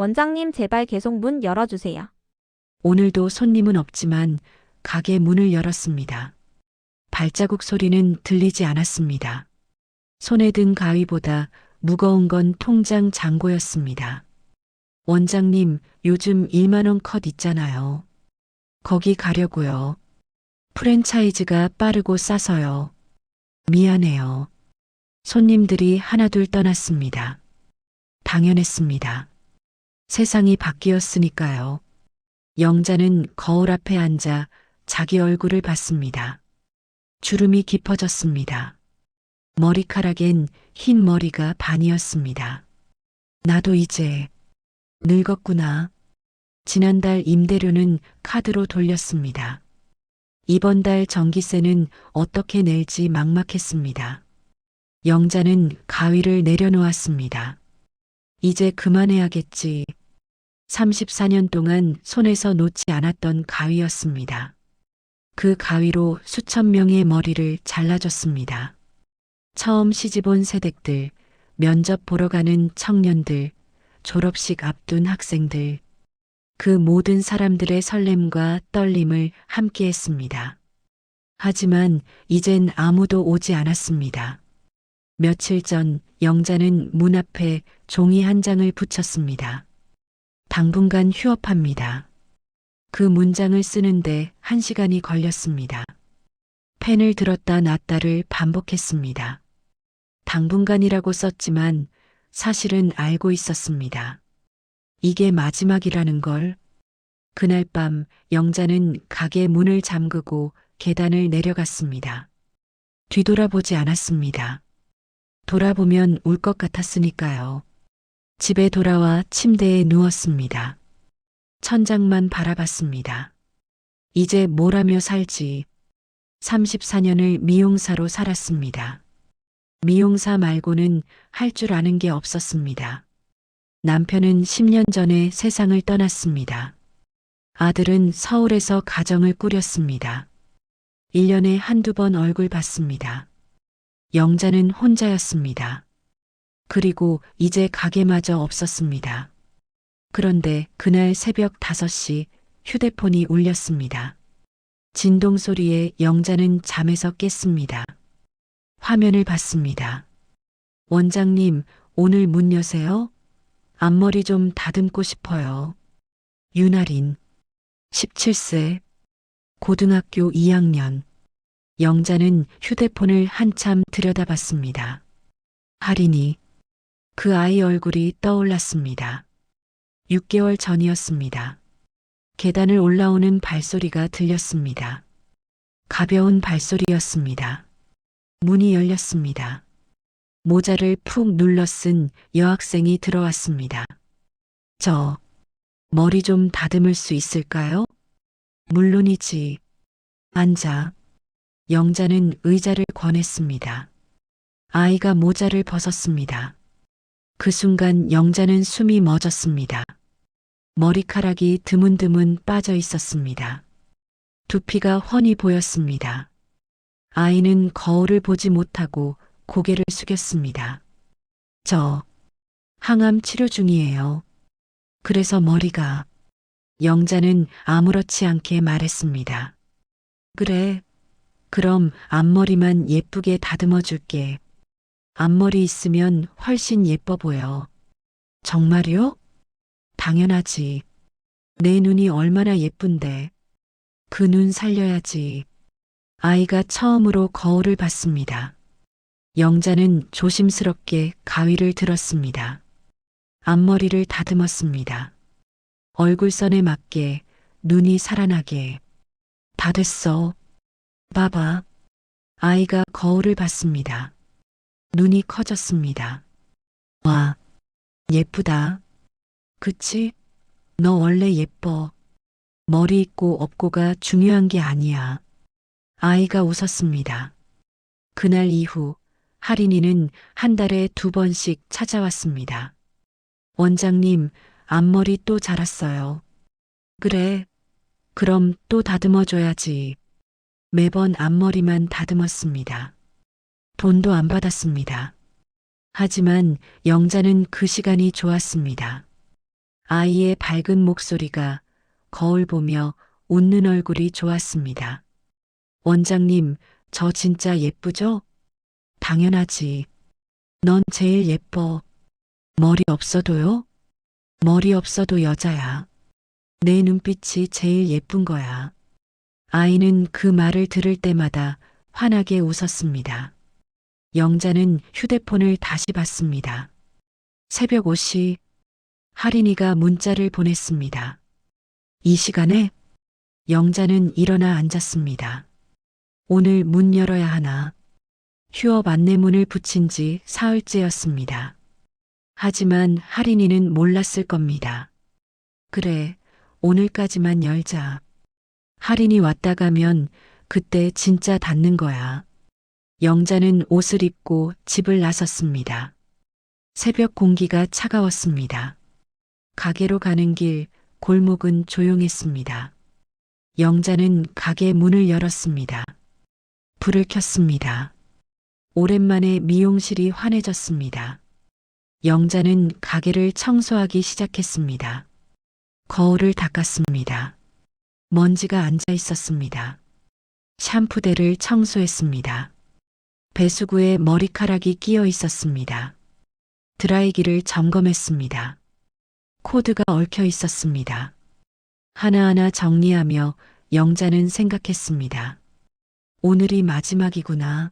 원장님, 제발 계속 문 열어주세요. 오늘도 손님은 없지만 가게 문을 열었습니다. 발자국 소리는 들리지 않았습니다. 손에 든 가위보다 무거운 건 통장 잔고였습니다. 원장님, 요즘 1만 원 컷 있잖아요. 거기 가려고요. 프랜차이즈가 빠르고 싸서요. 미안해요. 손님들이 하나둘 떠났습니다. 당연했습니다. 세상이 바뀌었으니까요. 영자는 거울 앞에 앉아 자기 얼굴을 봤습니다. 주름이 깊어졌습니다. 머리카락엔 흰 머리가 반이었습니다. 나도 이제 늙었구나. 지난달 임대료는 카드로 돌렸습니다. 이번 달 전기세는 어떻게 낼지 막막했습니다. 영자는 가위를 내려놓았습니다. 이제 그만해야겠지. 34년 동안 손에서 놓지 않았던 가위였습니다. 그 가위로 수천 명의 머리를 잘라줬습니다. 처음 시집온 새댁들, 면접 보러 가는 청년들, 졸업식 앞둔 학생들, 그 모든 사람들의 설렘과 떨림을 함께 했습니다. 하지만 이젠 아무도 오지 않았습니다. 며칠 전 영자는 문 앞에 종이 한 장을 붙였습니다. 당분간 휴업합니다. 그 문장을 쓰는데 1시간이 걸렸습니다. 펜을 들었다 놨다를 반복했습니다. 당분간이라고 썼지만 사실은 알고 있었습니다. 이게 마지막이라는 걸. 그날 밤 영자는 가게 문을 잠그고 계단을 내려갔습니다. 뒤돌아보지 않았습니다. 돌아보면 울 것 같았으니까요. 집에 돌아와 침대에 누웠습니다. 천장만 바라봤습니다. 이제 뭘 하며 살지. 34년을 미용사로 살았습니다. 미용사 말고는 할 줄 아는 게 없었습니다. 남편은 10년 전에 세상을 떠났습니다. 아들은 서울에서 가정을 꾸렸습니다. 1년에 한두 번 얼굴 봤습니다. 영자는 혼자였습니다. 그리고 이제 가게마저 없었습니다. 그런데 그날 새벽 5시 휴대폰이 울렸습니다. 진동 소리에 영자는 잠에서 깼습니다. 화면을 봤습니다. 원장님, 오늘 문 여세요? 앞머리 좀 다듬고 싶어요. 윤아린, 17세, 고등학교 2학년. 영자는 휴대폰을 한참 들여다봤습니다. 할인이, 그 아이 얼굴이 떠올랐습니다. 6개월 전이었습니다. 계단을 올라오는 발소리가 들렸습니다. 가벼운 발소리였습니다. 문이 열렸습니다. 모자를 푹 눌러 쓴 여학생이 들어왔습니다. 저, 머리 좀 다듬을 수 있을까요? 물론이지. 앉아. 영자는 의자를 권했습니다. 아이가 모자를 벗었습니다. 그 순간 영자는 숨이 멎었습니다. 머리카락이 드문드문 빠져 있었습니다. 두피가 훤히 보였습니다. 아이는 거울을 보지 못하고 고개를 숙였습니다. 저, 항암 치료 중이에요. 그래서 머리가. 영자는 아무렇지 않게 말했습니다. 그래. 그럼 앞머리만 예쁘게 다듬어 줄게. 앞머리 있으면 훨씬 예뻐 보여. 정말요? 당연하지. 내 눈이 얼마나 예쁜데. 그 눈 살려야지. 아이가 처음으로 거울을 봤습니다. 영자는 조심스럽게 가위를 들었습니다. 앞머리를 다듬었습니다. 얼굴선에 맞게, 눈이 살아나게. 다 됐어. 봐봐. 아이가 거울을 봤습니다. 눈이 커졌습니다. 와, 예쁘다. 그치? 너 원래 예뻐. 머리 있고 없고가 중요한 게 아니야. 아이가 웃었습니다. 그날 이후 할인이는 한 달에 2번씩 찾아왔습니다. 원장님, 앞머리 또 자랐어요. 그래. 그럼 또 다듬어줘야지. 매번 앞머리만 다듬었습니다. 돈도 안 받았습니다. 하지만 영자는 그 시간이 좋았습니다. 아이의 밝은 목소리가, 거울 보며 웃는 얼굴이 좋았습니다. 원장님, 저 진짜 예쁘죠? 당연하지. 넌 제일 예뻐. 머리 없어도요? 머리 없어도 여자야. 내 눈빛이 제일 예쁜 거야. 아이는 그 말을 들을 때마다 환하게 웃었습니다. 영자는 휴대폰을 다시 봤습니다. 새벽 5시, 할인이가 문자를 보냈습니다. 이 시간에 영자는 일어나 앉았습니다. 오늘 문 열어야 하나. 휴업 안내문을 붙인 지 사흘째였습니다. 하지만 할인이는 몰랐을 겁니다. 그래, 오늘까지만 열자. 할인이 왔다 가면 그때 진짜 닫는 거야. 영자는 옷을 입고 집을 나섰습니다. 새벽 공기가 차가웠습니다. 가게로 가는 길, 골목은 조용했습니다. 영자는 가게 문을 열었습니다. 불을 켰습니다. 오랜만에 미용실이 환해졌습니다. 영자는 가게를 청소하기 시작했습니다. 거울을 닦았습니다. 먼지가 앉아 있었습니다. 샴푸대를 청소했습니다. 배수구에 머리카락이 끼어 있었습니다. 드라이기를 점검했습니다. 코드가 얽혀 있었습니다. 하나하나 정리하며 영자는 생각했습니다. 오늘이 마지막이구나.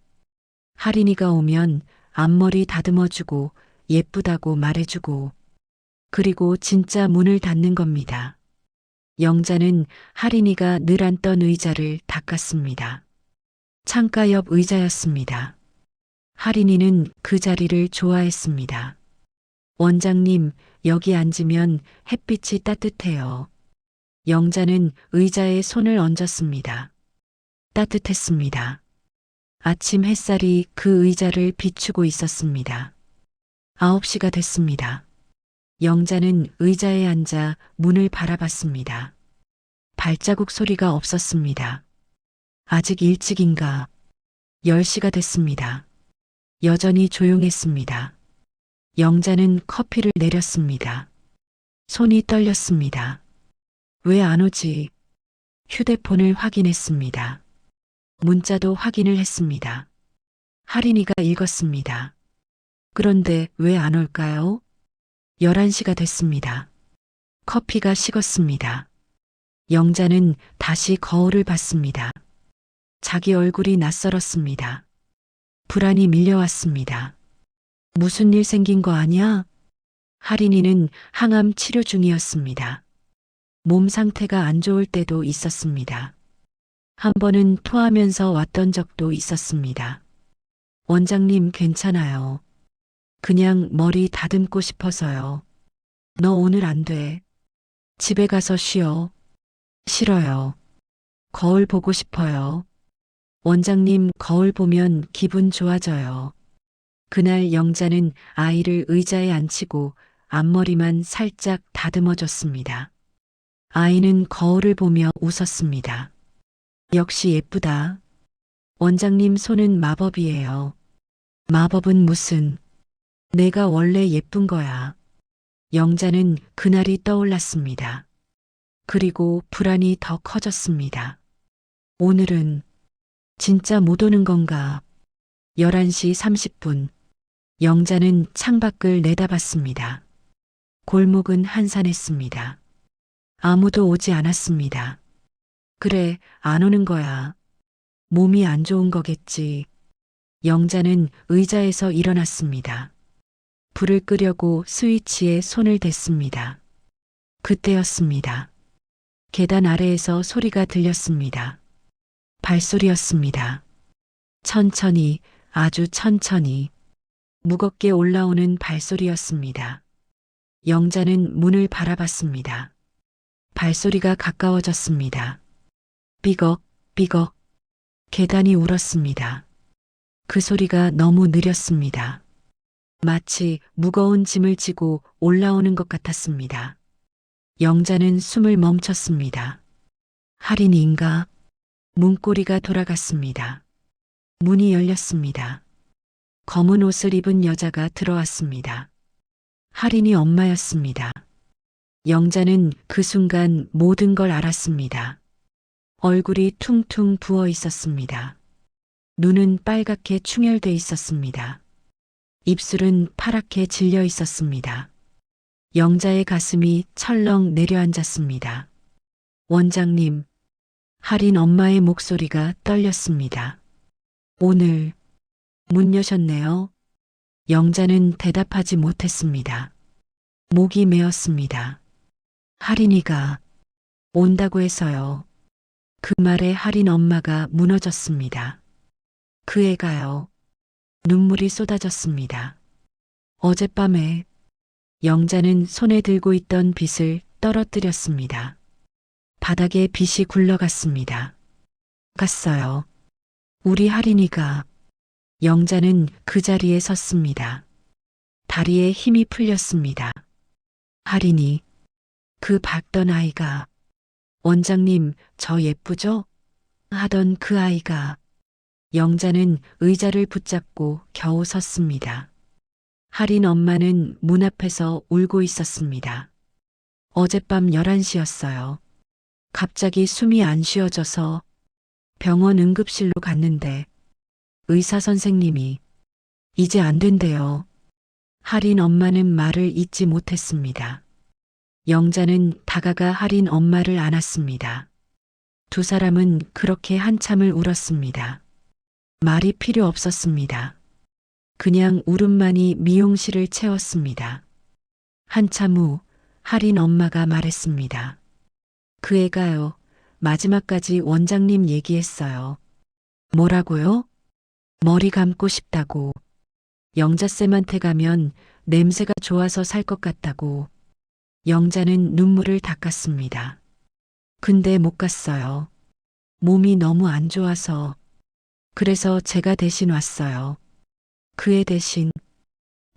할인이가 오면 앞머리 다듬어주고 예쁘다고 말해주고 그리고 진짜 문을 닫는 겁니다. 영자는 할인이가 늘 앉던 의자를 닦았습니다. 창가 옆 의자였습니다. 할인이는 그 자리를 좋아했습니다. 원장님, 여기 앉으면 햇빛이 따뜻해요. 영자는 의자에 손을 얹었습니다. 따뜻했습니다. 아침 햇살이 그 의자를 비추고 있었습니다. 9시가 됐습니다. 영자는 의자에 앉아 문을 바라봤습니다. 발자국 소리가 없었습니다. 아직 일찍인가? 10시가 됐습니다. 여전히 조용했습니다. 영자는 커피를 내렸습니다. 손이 떨렸습니다. 왜 안 오지? 휴대폰을 확인했습니다. 문자도 확인을 했습니다. 할인이가 읽었습니다. 그런데 왜 안 올까요? 11시가 됐습니다. 커피가 식었습니다. 영자는 다시 거울을 봤습니다. 자기 얼굴이 낯설었습니다. 불안이 밀려왔습니다. 무슨 일 생긴 거 아니야? 할인이는 항암 치료 중이었습니다. 몸 상태가 안 좋을 때도 있었습니다. 한 번은 토하면서 왔던 적도 있었습니다. 원장님 괜찮아요. 그냥 머리 다듬고 싶어서요. 너 오늘 안 돼. 집에 가서 쉬어. 싫어요. 거울 보고 싶어요. 원장님 거울 보면 기분 좋아져요. 그날 영자는 아이를 의자에 앉히고 앞머리만 살짝 다듬어줬습니다. 아이는 거울을 보며 웃었습니다. 역시 예쁘다. 원장님 손은 마법이에요. 마법은 무슨? 내가 원래 예쁜 거야. 영자는 그날이 떠올랐습니다. 그리고 불안이 더 커졌습니다. 오늘은 진짜 못 오는 건가? 11시 30분. 영자는 창밖을 내다봤습니다. 골목은 한산했습니다. 아무도 오지 않았습니다. 그래, 안 오는 거야. 몸이 안 좋은 거겠지. 영자는 의자에서 일어났습니다. 불을 끄려고 스위치에 손을 댔습니다. 그때였습니다. 계단 아래에서 소리가 들렸습니다. 발소리였습니다. 천천히, 아주 천천히, 무겁게 올라오는 발소리였습니다. 영자는 문을 바라봤습니다. 발소리가 가까워졌습니다. 삐걱, 삐걱. 계단이 울었습니다. 그 소리가 너무 느렸습니다. 마치 무거운 짐을 지고 올라오는 것 같았습니다. 영자는 숨을 멈췄습니다. 할인이인가? 문고리가 돌아갔습니다. 문이 열렸습니다. 검은 옷을 입은 여자가 들어왔습니다. 할인이 엄마였습니다. 영자는 그 순간 모든 걸 알았습니다. 얼굴이 퉁퉁 부어 있었습니다. 눈은 빨갛게 충혈돼 있었습니다. 입술은 파랗게 질려 있었습니다. 영자의 가슴이 철렁 내려앉았습니다. 원장님, 할인 엄마의 목소리가 떨렸습니다. 오늘 문 여셨네요. 영자는 대답하지 못했습니다. 목이 메었습니다. 할인이가 온다고 해서요. 그 말에 할인 엄마가 무너졌습니다. 그 애가요. 눈물이 쏟아졌습니다. 어젯밤에 영자는 손에 들고 있던 빗을 떨어뜨렸습니다. 바닥에 빗이 굴러갔습니다. 갔어요. 우리 할인이가. 영자는 그 자리에 섰습니다. 다리에 힘이 풀렸습니다. 할인이, 그 밝던 아이가, 원장님, 저 예쁘죠? 하던 그 아이가. 영자는 의자를 붙잡고 겨우 섰습니다. 할인 엄마는 문 앞에서 울고 있었습니다. 어젯밤 11시였어요. 갑자기 숨이 안 쉬어져서 병원 응급실로 갔는데 의사 선생님이 이제 안 된대요. 할인 엄마는 말을 잇지 못했습니다. 영자는 다가가 할인 엄마를 안았습니다. 두 사람은 그렇게 한참을 울었습니다. 말이 필요 없었습니다. 그냥 울음만이 미용실을 채웠습니다. 한참 후 할인 엄마가 말했습니다. 그 애가요, 마지막까지 원장님 얘기했어요. 뭐라고요? 머리 감고 싶다고. 영자쌤한테 가면 냄새가 좋아서 살 것 같다고. 영자는 눈물을 닦았습니다. 근데 못 갔어요. 몸이 너무 안 좋아서. 그래서 제가 대신 왔어요. 그 애 대신.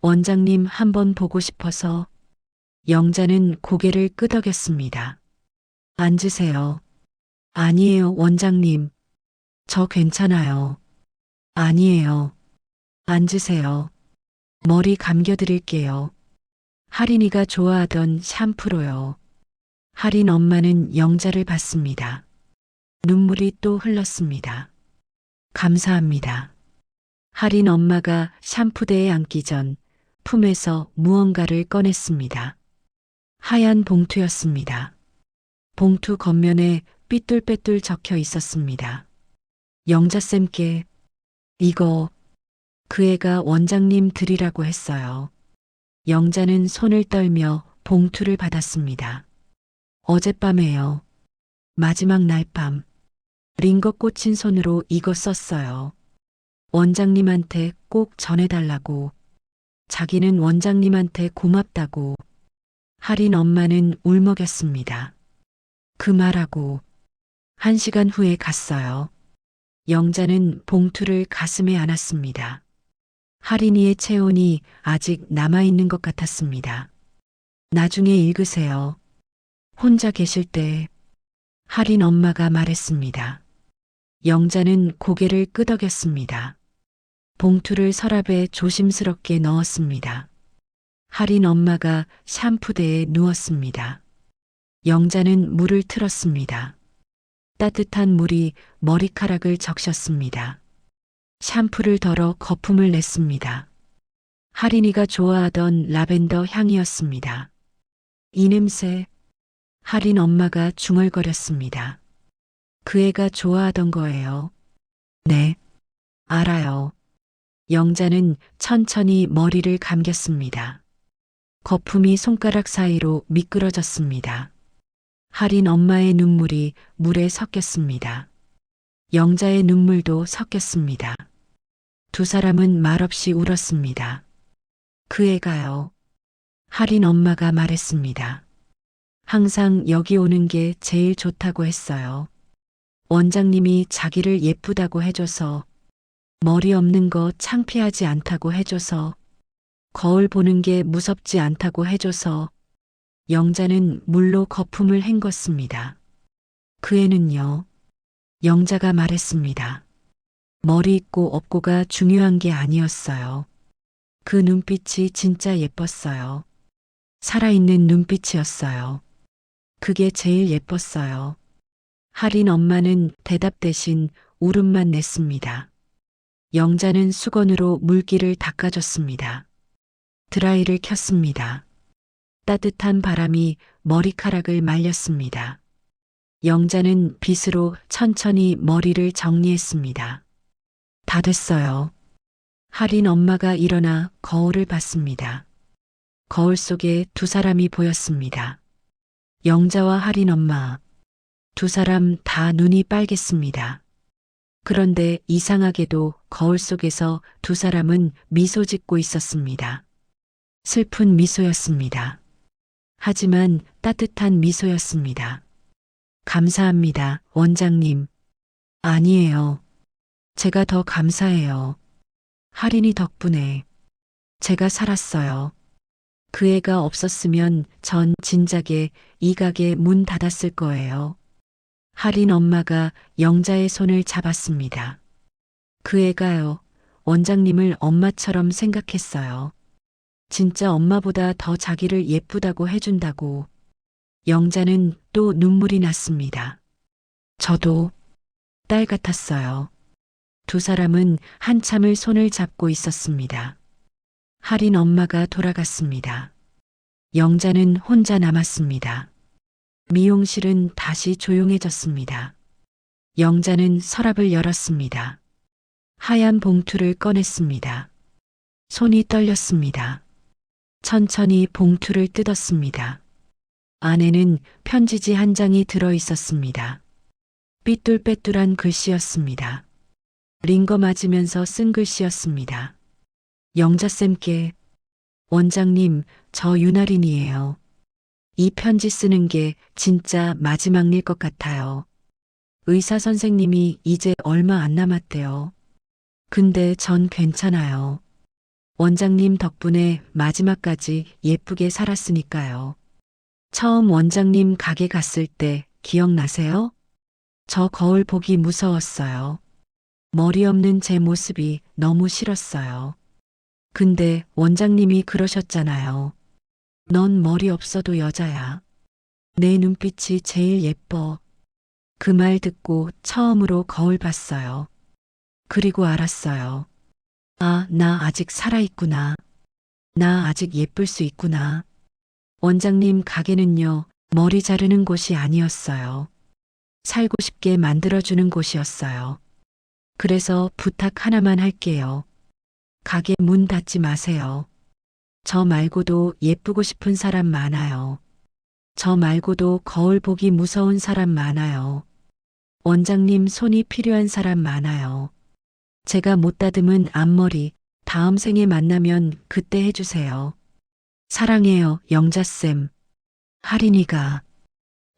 원장님 한번 보고 싶어서. 영자는 고개를 끄덕였습니다. 앉으세요. 아니에요, 원장님. 저 괜찮아요. 아니에요. 앉으세요. 머리 감겨드릴게요. 할인이가 좋아하던 샴푸로요. 할인 엄마는 영자를 봤습니다. 눈물이 또 흘렀습니다. 감사합니다. 할인 엄마가 샴푸대에 앉기 전 품에서 무언가를 꺼냈습니다. 하얀 봉투였습니다. 봉투 겉면에 삐뚤빼뚤 적혀 있었습니다. 영자쌤께 이거 그 애가 원장님 드리라고 했어요. 영자는 손을 떨며 봉투를 받았습니다. 어젯밤에요. 마지막 날 밤. 링거 꽂힌 손으로 이거 썼어요. 원장님한테 꼭 전해달라고. 자기는 원장님한테 고맙다고. 할인 엄마는 울먹였습니다. 그 말하고 1시간 후에 갔어요. 영자는 봉투를 가슴에 안았습니다. 할인이의 체온이 아직 남아있는 것 같았습니다. 나중에 읽으세요. 혼자 계실 때 할인 엄마가 말했습니다. 영자는 고개를 끄덕였습니다. 봉투를 서랍에 조심스럽게 넣었습니다. 할인 엄마가 샴푸대에 누웠습니다. 영자는 물을 틀었습니다. 따뜻한 물이 머리카락을 적셨습니다. 샴푸를 덜어 거품을 냈습니다. 할인이가 좋아하던 라벤더 향이었습니다. 이 냄새, 할인 엄마가 중얼거렸습니다. 그 애가 좋아하던 거예요. 네, 알아요. 영자는 천천히 머리를 감겼습니다. 거품이 손가락 사이로 미끄러졌습니다. 할인 엄마의 눈물이 물에 섞였습니다. 영자의 눈물도 섞였습니다. 두 사람은 말없이 울었습니다. 그 애가요. 할인 엄마가 말했습니다. 항상 여기 오는 게 제일 좋다고 했어요. 원장님이 자기를 예쁘다고 해줘서, 머리 없는 거 창피하지 않다고 해줘서, 거울 보는 게 무섭지 않다고 해줘서. 영자는 물로 거품을 헹궜습니다. 그 애는요. 영자가 말했습니다. 머리 있고 없고가 중요한 게 아니었어요. 그 눈빛이 진짜 예뻤어요. 살아있는 눈빛이었어요. 그게 제일 예뻤어요. 할인 엄마는 대답 대신 울음만 냈습니다. 영자는 수건으로 물기를 닦아줬습니다. 드라이를 켰습니다. 따뜻한 바람이 머리카락을 말렸습니다. 영자는 빗으로 천천히 머리를 정리했습니다. 다 됐어요. 할인 엄마가 일어나 거울을 봤습니다. 거울 속에 두 사람이 보였습니다. 영자와 할인 엄마. 두 사람 다 눈이 빨갰습니다. 그런데 이상하게도 거울 속에서 두 사람은 미소 짓고 있었습니다. 슬픈 미소였습니다. 하지만 따뜻한 미소였습니다. 감사합니다, 원장님. 아니에요. 제가 더 감사해요. 할인이 덕분에 제가 살았어요. 그 애가 없었으면 전 진작에 이 가게 문 닫았을 거예요. 할인 엄마가 영자의 손을 잡았습니다. 그 애가요, 원장님을 엄마처럼 생각했어요. 진짜 엄마보다 더 자기를 예쁘다고 해준다고. 영자는 또 눈물이 났습니다. 저도 딸 같았어요. 두 사람은 한참을 손을 잡고 있었습니다. 할인 엄마가 돌아갔습니다. 영자는 혼자 남았습니다. 미용실은 다시 조용해졌습니다. 영자는 서랍을 열었습니다. 하얀 봉투를 꺼냈습니다. 손이 떨렸습니다. 천천히 봉투를 뜯었습니다. 안에는 편지지 한 장이 들어 있었습니다. 삐뚤빼뚤한 글씨였습니다. 링거 맞으면서 쓴 글씨였습니다. 영자쌤께, 원장님, 저 윤아린이에요. 이 편지 쓰는 게 진짜 마지막 일 것 같아요. 의사 선생님이 이제 얼마 안 남았대요. 근데 전 괜찮아요. 원장님 덕분에 마지막까지 예쁘게 살았으니까요. 처음 원장님 가게 갔을 때 기억나세요? 저 거울 보기 무서웠어요. 머리 없는 제 모습이 너무 싫었어요. 근데 원장님이 그러셨잖아요. 넌 머리 없어도 여자야. 내 눈빛이 제일 예뻐. 그 말 듣고 처음으로 거울 봤어요. 그리고 알았어요. 아, 나 아직 살아있구나. 나 아직 예쁠 수 있구나. 원장님 가게는요, 머리 자르는 곳이 아니었어요. 살고 싶게 만들어주는 곳이었어요. 그래서 부탁 하나만 할게요. 가게 문 닫지 마세요. 저 말고도 예쁘고 싶은 사람 많아요. 저 말고도 거울 보기 무서운 사람 많아요. 원장님 손이 필요한 사람 많아요. 제가 못 다듬은 앞머리 다음 생에 만나면 그때 해주세요. 사랑해요, 영자쌤. 할인이가.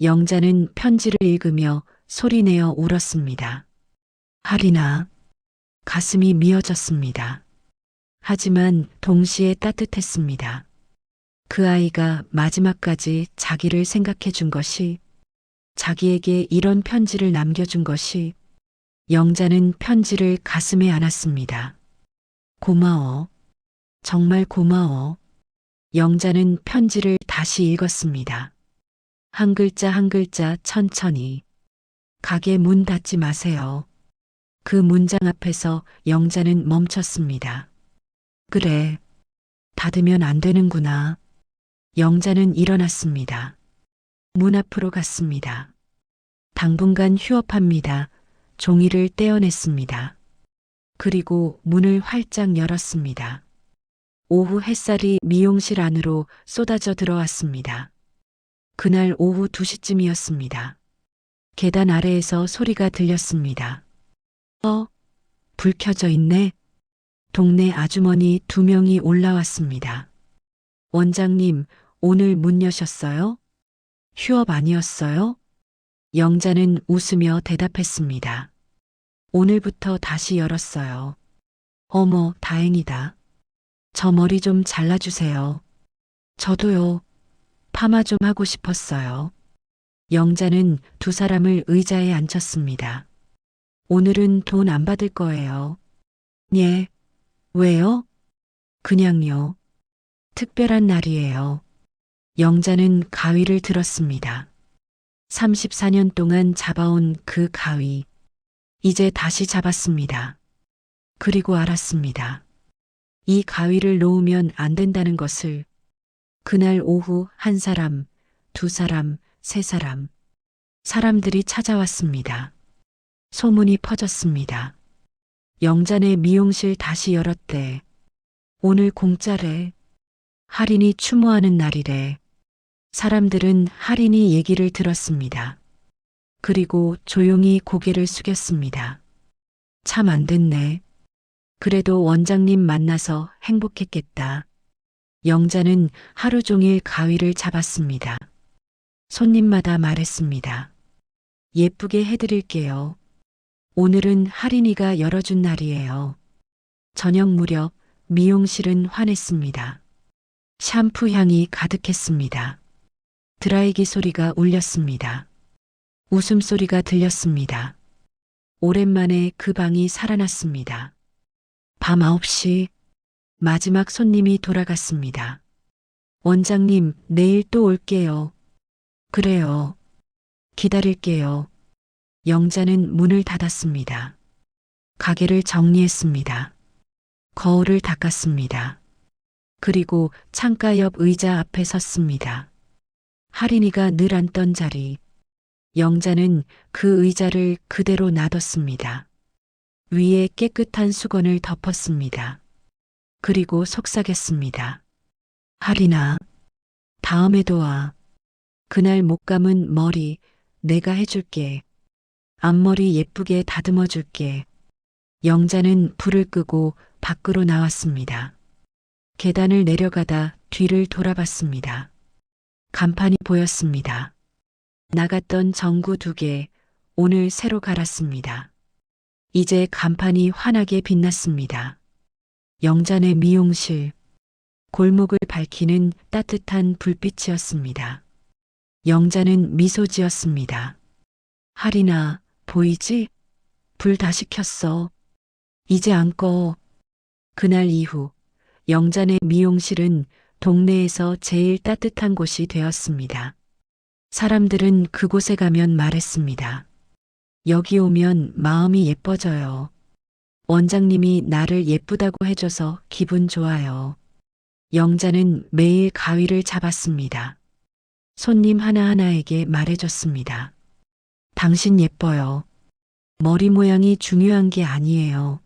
영자는 편지를 읽으며 소리내어 울었습니다. 할인아. 가슴이 미어졌습니다. 하지만 동시에 따뜻했습니다. 그 아이가 마지막까지 자기를 생각해 준 것이, 자기에게 이런 편지를 남겨준 것이, 영자는 편지를 가슴에 안았습니다. 고마워. 정말 고마워. 영자는 편지를 다시 읽었습니다. 한 글자 한 글자 천천히. 가게 문 닫지 마세요. 그 문장 앞에서 영자는 멈췄습니다. 그래. 닫으면 안 되는구나. 영자는 일어났습니다. 문 앞으로 갔습니다. 당분간 휴업합니다. 종이를 떼어냈습니다. 그리고 문을 활짝 열었습니다. 오후 햇살이 미용실 안으로 쏟아져 들어왔습니다. 그날 오후 2시쯤이었습니다. 계단 아래에서 소리가 들렸습니다. 불 켜져 있네. 동네 아주머니 2명이 올라왔습니다. 원장님, 오늘 문 여셨어요? 휴업 아니었어요? 영자는 웃으며 대답했습니다. 오늘부터 다시 열었어요. 어머, 다행이다. 저 머리 좀 잘라주세요. 저도요. 파마 좀 하고 싶었어요. 영자는 두 사람을 의자에 앉혔습니다. 오늘은 돈 안 받을 거예요. 예. 왜요? 그냥요. 특별한 날이에요. 영자는 가위를 들었습니다. 34년 동안 잡아온 그 가위. 이제 다시 잡았습니다. 그리고 알았습니다. 이 가위를 놓으면 안 된다는 것을. 그날 오후 한 사람, 두 사람, 세 사람. 사람들이 찾아왔습니다. 소문이 퍼졌습니다. 영자네 미용실 다시 열었대. 오늘 공짜래. 할인이 추모하는 날이래. 사람들은 할인이 얘기를 들었습니다. 그리고 조용히 고개를 숙였습니다. 참 안 됐네. 그래도 원장님 만나서 행복했겠다. 영자는 하루 종일 가위를 잡았습니다. 손님마다 말했습니다. 예쁘게 해드릴게요. 오늘은 할인이가 열어준 날이에요. 저녁 무렵 미용실은 환했습니다. 샴푸 향이 가득했습니다. 드라이기 소리가 울렸습니다. 웃음소리가 들렸습니다. 오랜만에 그 방이 살아났습니다. 밤 9시 마지막 손님이 돌아갔습니다. 원장님, 내일 또 올게요. 그래요. 기다릴게요. 영자는 문을 닫았습니다. 가게를 정리했습니다. 거울을 닦았습니다. 그리고 창가 옆 의자 앞에 섰습니다. 할인이가 늘 앉던 자리. 영자는 그 의자를 그대로 놔뒀습니다. 위에 깨끗한 수건을 덮었습니다. 그리고 속삭였습니다. 할인아, 다음에도 와. 그날 못 감은 머리 내가 해줄게. 앞머리 예쁘게 다듬어 줄게. 영자는 불을 끄고 밖으로 나왔습니다. 계단을 내려가다 뒤를 돌아봤습니다. 간판이 보였습니다. 나갔던 전구 2개, 오늘 새로 갈았습니다. 이제 간판이 환하게 빛났습니다. 영자네 미용실, 골목을 밝히는 따뜻한 불빛이었습니다. 영자는 미소 지었습니다. 할인아, 보이지? 불 다시 켰어. 이제 안 꺼. 그날 이후 영자네 미용실은 동네에서 제일 따뜻한 곳이 되었습니다. 사람들은 그곳에 가면 말했습니다. 여기 오면 마음이 예뻐져요. 원장님이 나를 예쁘다고 해줘서 기분 좋아요. 영자는 매일 가위를 잡았습니다. 손님 하나하나에게 말해줬습니다. 당신 예뻐요. 머리 모양이 중요한 게 아니에요.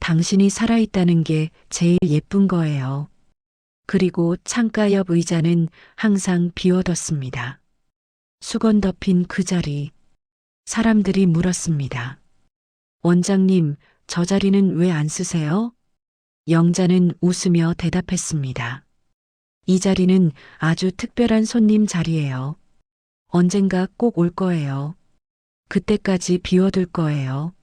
당신이 살아있다는 게 제일 예쁜 거예요. 그리고 창가 옆 의자는 항상 비워뒀습니다. 수건 덮인 그 자리. 사람들이 물었습니다. 원장님, 저 자리는 왜 안 쓰세요? 영자는 웃으며 대답했습니다. 이 자리는 아주 특별한 손님 자리예요. 언젠가 꼭 올 거예요. 그때까지 비워둘 거예요.